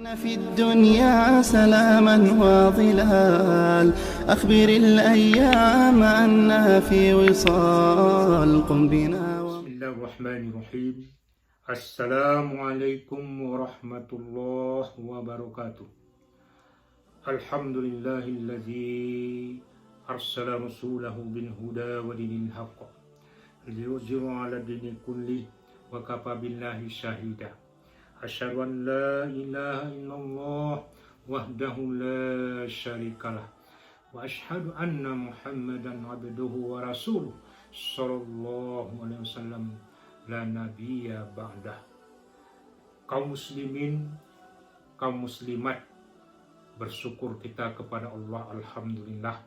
في الدنيا سلاما وظلال أخبر الأيام أنها في وصال قم بنا بسم الله الرحمن الرحيم. Assalamualaikum warahmatullahi wabarakatuh. Alhamdulillahilladzi arsala rasulahu bil huda wa dinil haqq liyuzhiru 'ala dini kulli wa kafa billahi syahida. Asyhadu an la ilaha illallah wahdahu la syarikalah wa asyhadu anna Muhammadan abduhu wa rasuluh sallallahu alaihi wasallam la nabiyya ba'dah. Kaum muslimin, kaum muslimat, bersyukur kita kepada Allah, alhamdulillah.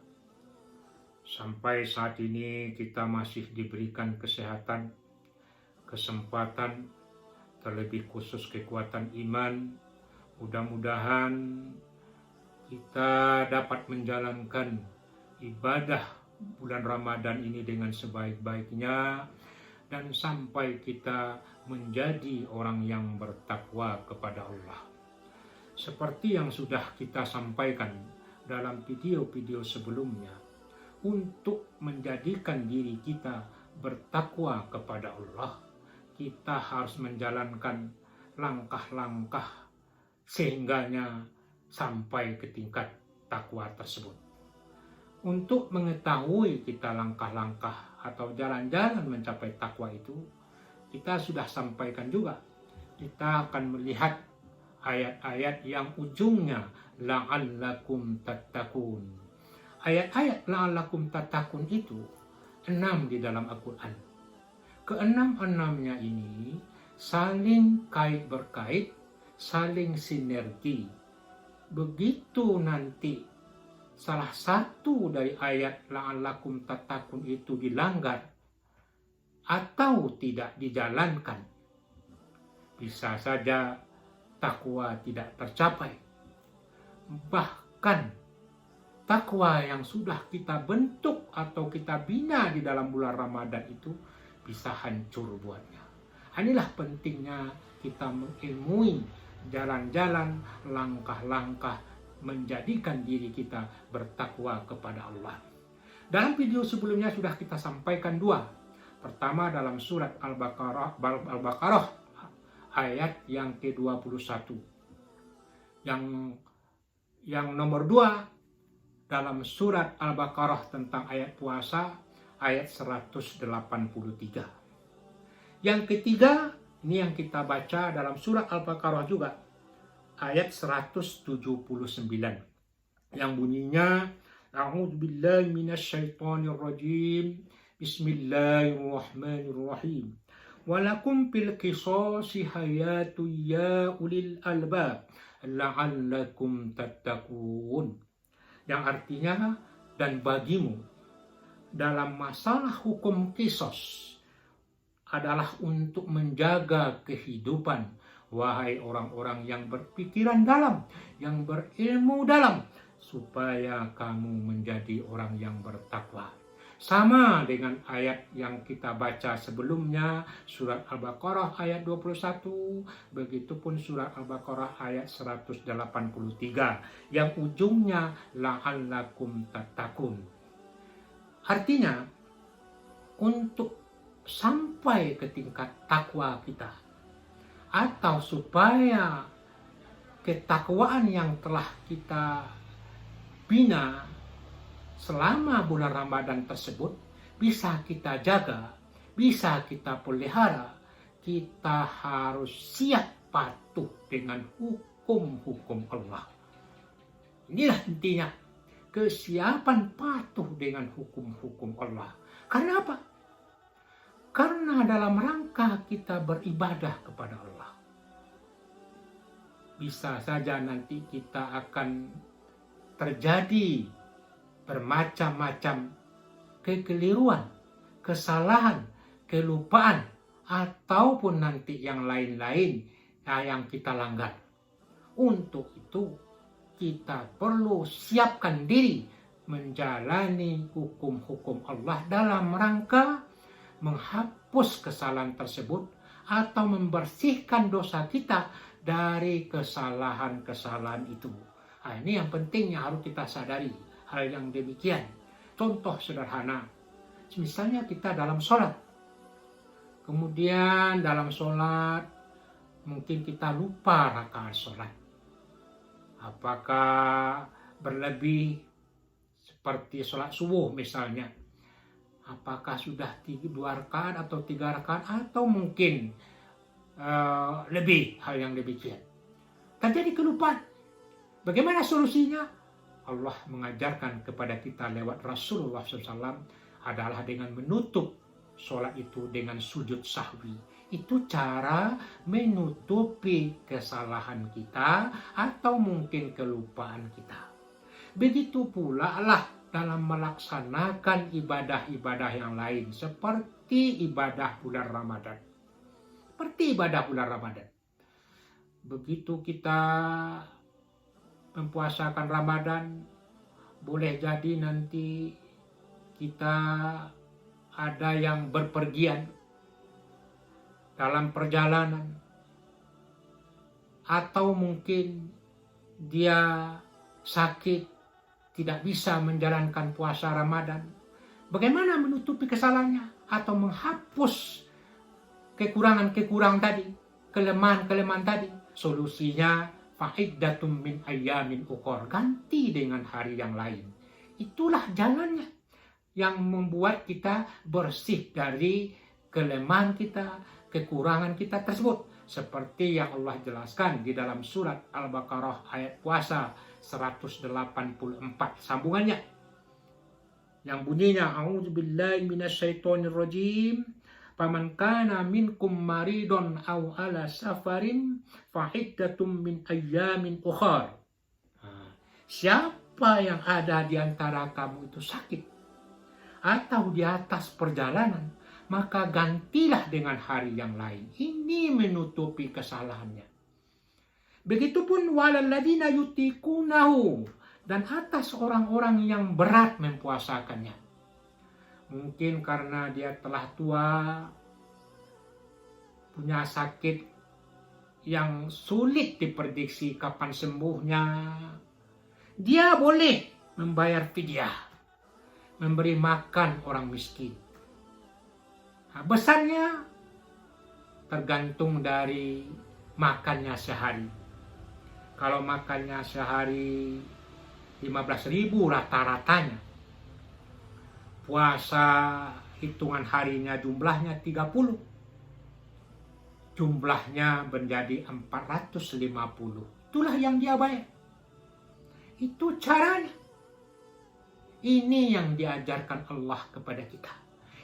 Sampai saat ini kita masih diberikan kesehatan, kesempatan, terlebih khusus kekuatan iman. Mudah-mudahan kita dapat menjalankan ibadah bulan Ramadan ini dengan sebaik-baiknya, dan sampai kita menjadi orang yang bertakwa kepada Allah. Seperti yang sudah kita sampaikan dalam video-video sebelumnya, untuk menjadikan diri kita bertakwa kepada Allah, kita harus menjalankan langkah-langkah sehingganya sampai ke tingkat takwa tersebut. Untuk mengetahui kita langkah-langkah atau jalan-jalan mencapai takwa itu, kita sudah sampaikan juga. Kita akan melihat ayat-ayat yang ujungnya la'allakum tattaqun. Ayat-ayat la'allakum tattaqun itu 6 di dalam Al-Quran. Keenam-enamnya ini saling kait-berkait, saling sinergi. Begitu nanti salah satu dari ayat la'allakum tattaqun itu dilanggar atau tidak dijalankan, bisa saja takwa tidak tercapai. Bahkan takwa yang sudah kita bentuk atau kita bina di dalam bulan Ramadan itu bisa hancur buatnya. Inilah pentingnya kita mengilmui jalan-jalan, langkah-langkah menjadikan diri kita bertakwa kepada Allah. Dalam video sebelumnya sudah kita sampaikan 2. Pertama dalam surat Al-Baqarah ayat yang ke-21. Yang nomor 2 dalam surat Al-Baqarah tentang ayat puasa ayat 183. Yang ketiga, ini yang kita baca dalam surat Al-Baqarah juga, ayat 179. Yang bunyinya, A'udzubillahi minasyaitonirrajim, Bismillahirrahmanirrahim. Walakum fil qisasi hayatu ya ulil albab, la'allakum tattaqun. Yang artinya, dan bagimu dalam masalah hukum kisos adalah untuk menjaga kehidupan, wahai orang-orang yang berpikiran dalam, yang berilmu dalam, supaya kamu menjadi orang yang bertakwa. Sama dengan ayat yang kita baca sebelumnya, surat Al-Baqarah ayat 21, begitupun surat Al-Baqarah ayat 183, yang ujungnya la'allakum tattaqun. Artinya, untuk sampai ke tingkat takwa kita, atau supaya ketakwaan yang telah kita bina selama bulan Ramadan tersebut bisa kita jaga, bisa kita pelihara, kita harus siap patuh dengan hukum-hukum Allah. Inilah intinya, kesiapan patuh dengan hukum-hukum Allah. Karena apa? Karena dalam rangka kita beribadah kepada Allah, bisa saja nanti kita akan terjadi bermacam-macam kekeliruan, kesalahan, kelupaan, ataupun nanti yang lain-lain yang kita langgar. Untuk itu kita perlu siapkan diri menjalani hukum-hukum Allah dalam rangka menghapus kesalahan tersebut atau membersihkan dosa kita dari kesalahan-kesalahan itu. Nah, ini yang penting yang harus kita sadari, hal yang demikian. Contoh sederhana, misalnya kita dalam sholat, kemudian dalam sholat mungkin kita lupa rakaat sholat. Apakah berlebih seperti sholat subuh misalnya, apakah sudah 2 rakaat atau 3 rakaat atau mungkin lebih, hal yang demikian. Terjadi kelupaan. Bagaimana solusinya? Allah mengajarkan kepada kita lewat Rasulullah SAW adalah dengan menutup sholat itu dengan sujud sahwi. Itu cara menutupi kesalahan kita atau mungkin kelupaan kita. Begitu pula lah dalam melaksanakan ibadah-ibadah yang lain seperti ibadah bulan Ramadan. Begitu kita mempuasakan Ramadan, boleh jadi nanti kita ada yang berpergian dalam perjalanan, atau mungkin dia sakit, tidak bisa menjalankan puasa Ramadan. Bagaimana menutupi kesalahannya atau menghapus kekurangan-kekurangan tadi, kelemahan-kelemahan tadi? Solusinya fa'iddatum min ayyamin ukhor, ganti dengan hari yang lain. Itulah jalannya yang membuat kita bersih dari kelemahan kita, kekurangan kita tersebut. Seperti yang Allah jelaskan di dalam surat Al-Baqarah ayat puasa 184, sambungannya yang bunyinya a'udzubillahi minasyaitonirrajim, faman kana minkum maridun aw ala safarin fa'iddatum min ayyamin ukhar. Siapa yang ada di antara kamu itu sakit atau di atas perjalanan, maka gantilah dengan hari yang lain. Ini menutupi kesalahannya. Begitupun walalladzina yutikunahu, dan atas orang-orang yang berat mempuasakannya. Mungkin karena dia telah tua, punya sakit yang sulit diprediksi kapan sembuhnya, dia boleh membayar fidyah, memberi makan orang miskin. Nah, besarnya tergantung dari makannya sehari. Kalau makannya sehari 15.000 rata-ratanya, puasa hitungan harinya jumlahnya 30, jumlahnya menjadi 450. Itulah yang dia bayar. Itu caranya. Ini yang diajarkan Allah kepada kita.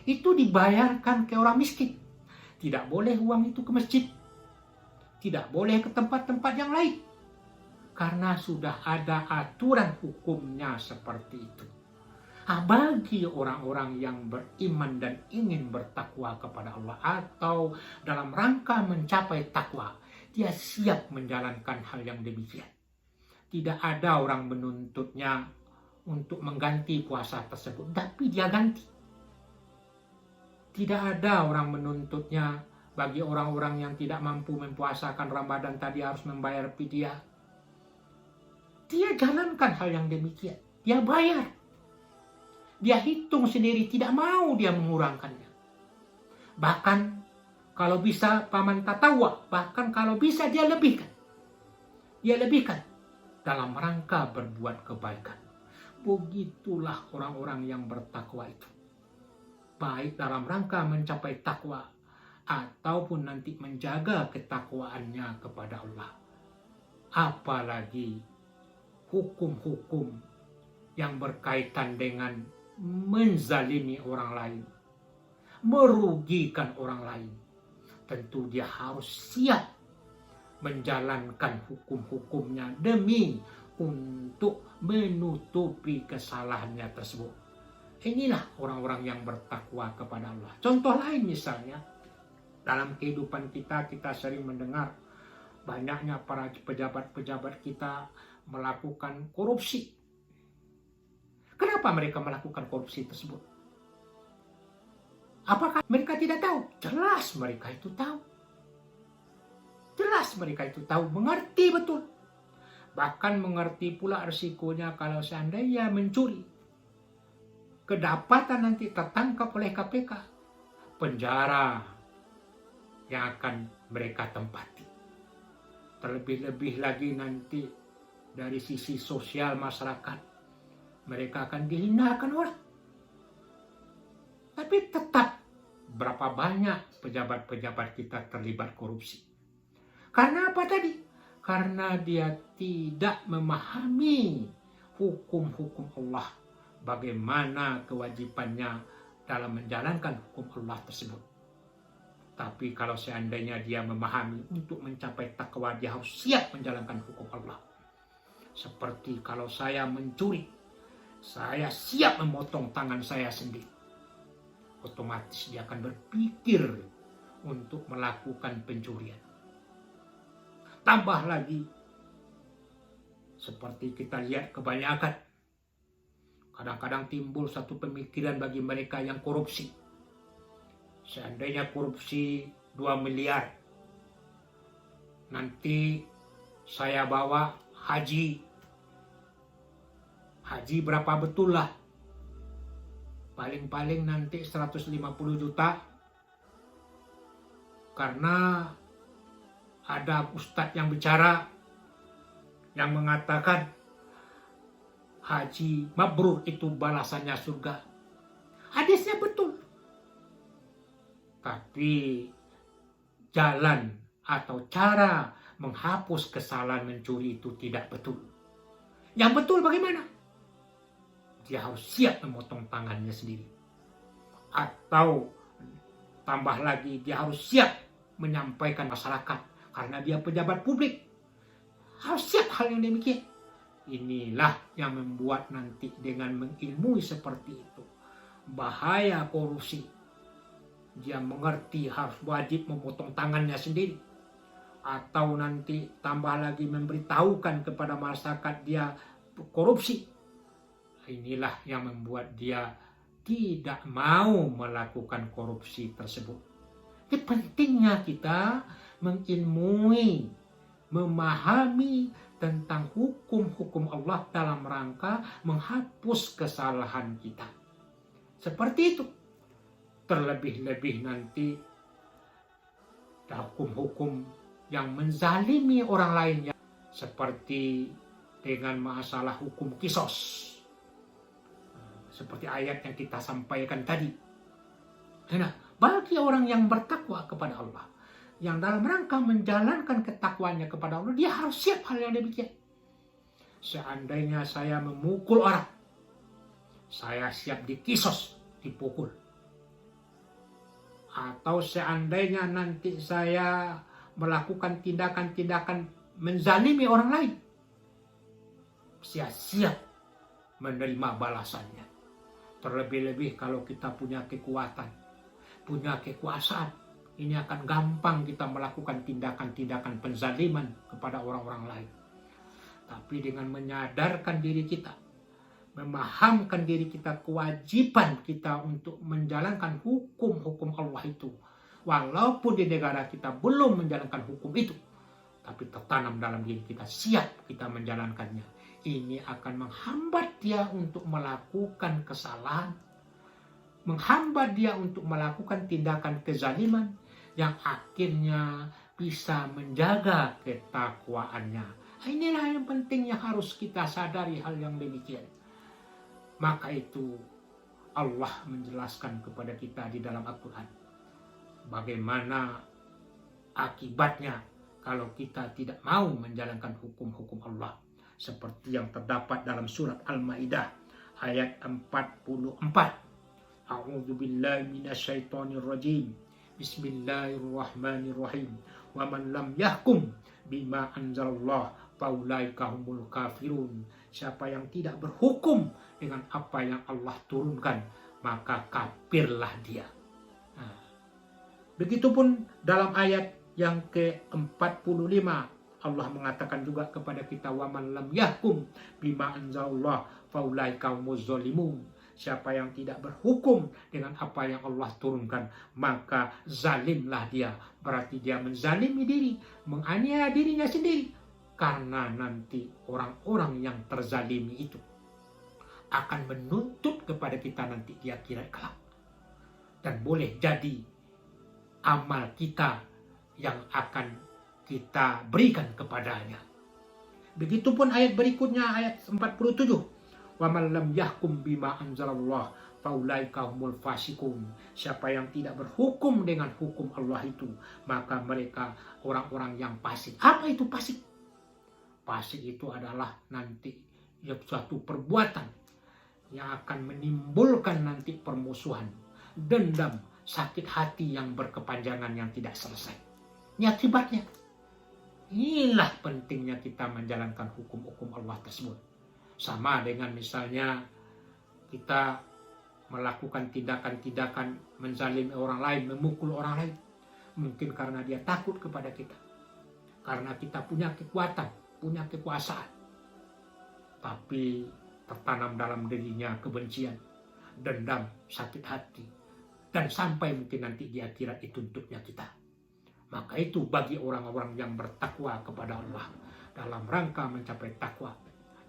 Itu dibayarkan ke orang miskin. Tidak boleh uang itu ke masjid. Tidak boleh ke tempat-tempat yang lain. Karena sudah ada aturan hukumnya seperti itu. Bagi orang-orang yang beriman dan ingin bertakwa kepada Allah atau dalam rangka mencapai takwa, dia siap menjalankan hal yang demikian. Tidak ada orang menuntutnya untuk mengganti puasa tersebut, tapi dia ganti. Tidak ada orang menuntutnya bagi orang-orang yang tidak mampu mempuasakan Ramadan tadi harus membayar fidyah. Dia jalankan hal yang demikian. Dia bayar. Dia hitung sendiri, tidak mau dia mengurangkannya. Bahkan kalau bisa paman tatawa, bahkan kalau bisa dia lebihkan. Dia lebihkan dalam rangka berbuat kebaikan. Begitulah orang-orang yang bertakwa itu. Baik dalam rangka mencapai takwa ataupun nanti menjaga ketakwaannya kepada Allah. Apalagi hukum-hukum yang berkaitan dengan menzalimi orang lain, merugikan orang lain. Tentu dia harus siap menjalankan hukum-hukumnya demi untuk menutupi kesalahannya tersebut. Inilah orang-orang yang bertakwa kepada Allah. Contoh lain misalnya, dalam kehidupan kita sering mendengar banyaknya para pejabat-pejabat kita melakukan korupsi. Kenapa mereka melakukan korupsi tersebut? Apakah mereka tidak tahu? Jelas mereka itu tahu. Jelas mereka itu tahu, mengerti betul. Bahkan mengerti pula resikonya kalau seandainya mencuri. Kedapatan nanti tertangkap oleh KPK. Penjara yang akan mereka tempati. Terlebih-lebih lagi nanti dari sisi sosial masyarakat. Mereka akan dihinakan orang. Tapi tetap berapa banyak pejabat-pejabat kita terlibat korupsi. Karena apa tadi? Karena dia tidak memahami hukum-hukum Allah. Bagaimana kewajibannya dalam menjalankan hukum Allah tersebut. Tapi kalau seandainya dia memahami untuk mencapai takwa, dia harus siap menjalankan hukum Allah. Seperti kalau saya mencuri, saya siap memotong tangan saya sendiri. Otomatis dia akan berpikir untuk melakukan pencurian. Tambah lagi, seperti kita lihat kebanyakan, kadang-kadang timbul satu pemikiran bagi mereka yang korupsi. Seandainya korupsi 2 miliar, nanti saya bawa haji. Haji berapa betul lah? Paling-paling nanti 150 juta. Karena ada ustadz yang bicara, yang mengatakan haji mabrur itu balasannya surga. Hadisnya betul. Tapi jalan atau cara menghapus kesalahan mencuri itu tidak betul. Yang betul bagaimana? Dia harus siap memotong tangannya sendiri. Atau tambah lagi, dia harus siap menyampaikan masyarakat. Karena dia pejabat publik. Harus siap hal yang demikian. Inilah yang membuat nanti dengan mengilmui seperti itu. Bahaya korupsi. Dia mengerti harus wajib memotong tangannya sendiri. Atau nanti tambah lagi memberitahukan kepada masyarakat dia korupsi. Inilah yang membuat dia tidak mau melakukan korupsi tersebut. Jadi pentingnya kita mengilmui, memahami tentang hukum-hukum Allah dalam rangka menghapus kesalahan kita. Seperti itu. Terlebih-lebih nanti hukum-hukum yang menzalimi orang lainnya. Seperti dengan masalah hukum kisos. Seperti ayat yang kita sampaikan tadi. Nah, bagi orang yang bertakwa kepada Allah, yang dalam rangka menjalankan ketakwanya kepada Allah, dia harus siap hal yang demikian. Seandainya saya memukul orang, saya siap dikisos, dipukul. Atau seandainya nanti saya melakukan tindakan-tindakan menzalimi orang lain, saya siap menerima balasannya. Terlebih-lebih kalau kita punya kekuatan, punya kekuasaan, ini akan gampang kita melakukan tindakan-tindakan penzaliman kepada orang-orang lain. Tapi dengan menyadarkan diri kita, memahamkan diri kita, kewajiban kita untuk menjalankan hukum-hukum Allah itu. Walaupun di negara kita belum menjalankan hukum itu, tapi tertanam dalam diri kita, siap kita menjalankannya. Ini akan menghambat dia untuk melakukan kesalahan, menghambat dia untuk melakukan tindakan kezaliman yang akhirnya bisa menjaga ketakwaannya. Inilah yang penting yang harus kita sadari hal yang demikian. Maka itu Allah menjelaskan kepada kita di dalam Al-Quran bagaimana akibatnya kalau kita tidak mau menjalankan hukum-hukum Allah. Seperti yang terdapat dalam surat Al-Maidah ayat 44. A'udzubillahi minasyaitonirrajim. Bismillahirrahmanirrahim. Wa man lam yahkum bima anzalallah faulaika humul kafirun. Siapa yang tidak berhukum dengan apa yang Allah turunkan, maka kafirlah dia. Nah, begitupun dalam ayat yang ke-45 Allah mengatakan juga kepada kita, wa man lam yahkum bima anzalallah faulaika humuz zalimun. Siapa yang tidak berhukum dengan apa yang Allah turunkan, maka zalimlah dia. Berarti dia menzalimi diri, menganiaya dirinya sendiri. Karena nanti orang-orang yang terzalimi itu akan menuntut kepada kita nanti di akhirat kelak. Dan boleh jadi amal kita yang akan kita berikan kepadanya. Begitupun ayat berikutnya, ayat 47. Wa man lam yahkum bima anzalallah faulaika humul fasiqun. Siapa yang tidak berhukum dengan hukum Allah itu, maka mereka orang-orang yang fasik. Apa itu fasik? Fasik itu adalah nanti suatu perbuatan yang akan menimbulkan nanti permusuhan, dendam, sakit hati yang berkepanjangan yang tidak selesai. Ini akibatnya. Inilah pentingnya kita menjalankan hukum-hukum Allah tersebut. Sama dengan misalnya kita melakukan tindakan-tindakan menzalimi orang lain, memukul orang lain. Mungkin karena dia takut kepada kita. Karena kita punya kekuatan, punya kekuasaan. Tapi tertanam dalam dirinya kebencian, dendam, sakit hati. Dan sampai mungkin nanti di akhirat dituntutnya kita. Maka itu bagi orang-orang yang bertakwa kepada Allah dalam rangka mencapai takwa.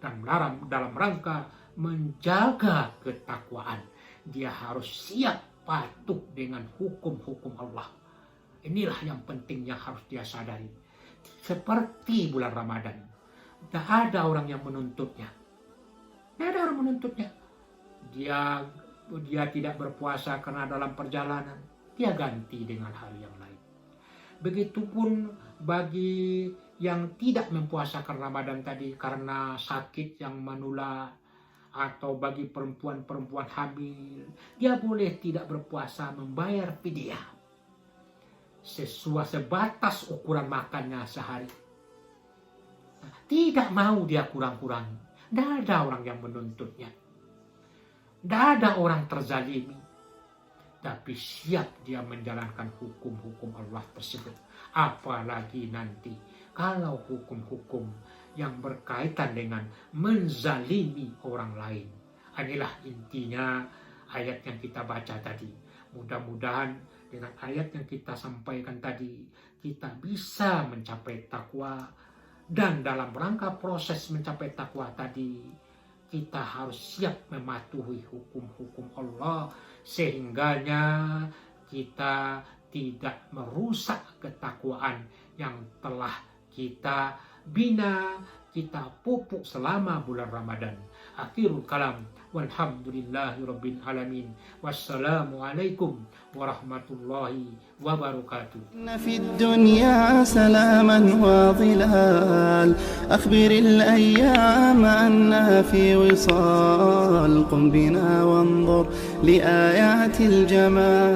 Dan dalam rangka menjaga ketakwaan, dia harus siap patuh dengan hukum-hukum Allah. Inilah yang penting yang harus dia sadari. Seperti bulan Ramadan, tidak ada orang yang menuntutnya. Tidak ada orang menuntutnya. Dia tidak berpuasa karena dalam perjalanan, dia ganti dengan hari yang lain. Begitupun bagi yang tidak mempuasakan Ramadan tadi karena sakit yang menular, atau bagi perempuan-perempuan hamil, dia boleh tidak berpuasa, membayar fidyah sesuai sebatas ukuran makannya sehari. Tidak mau dia kurang-kurangi. Tidak ada orang yang menuntutnya. Tidak ada orang terzalimi. Tapi siap dia menjalankan hukum-hukum Allah tersebut. Apalagi nanti kalau hukum-hukum yang berkaitan dengan menzalimi orang lain. Inilah intinya ayat yang kita baca tadi. Mudah-mudahan dengan ayat yang kita sampaikan tadi, kita bisa mencapai takwa. Dan dalam rangka proses mencapai takwa tadi, kita harus siap mematuhi hukum-hukum Allah, sehingganya kita tidak merusak ketakwaan yang telah kita bina, kita pupuk selama bulan Ramadan. Akhirul kalam, walhamdulillahi rabbil alamin. Wassalamualaikum warahmatullahi wabarakatuh. في الدنيا سلاما وظلال أخبر الأيام أنها في وصال قم بنا وانظر لآيات الجمال.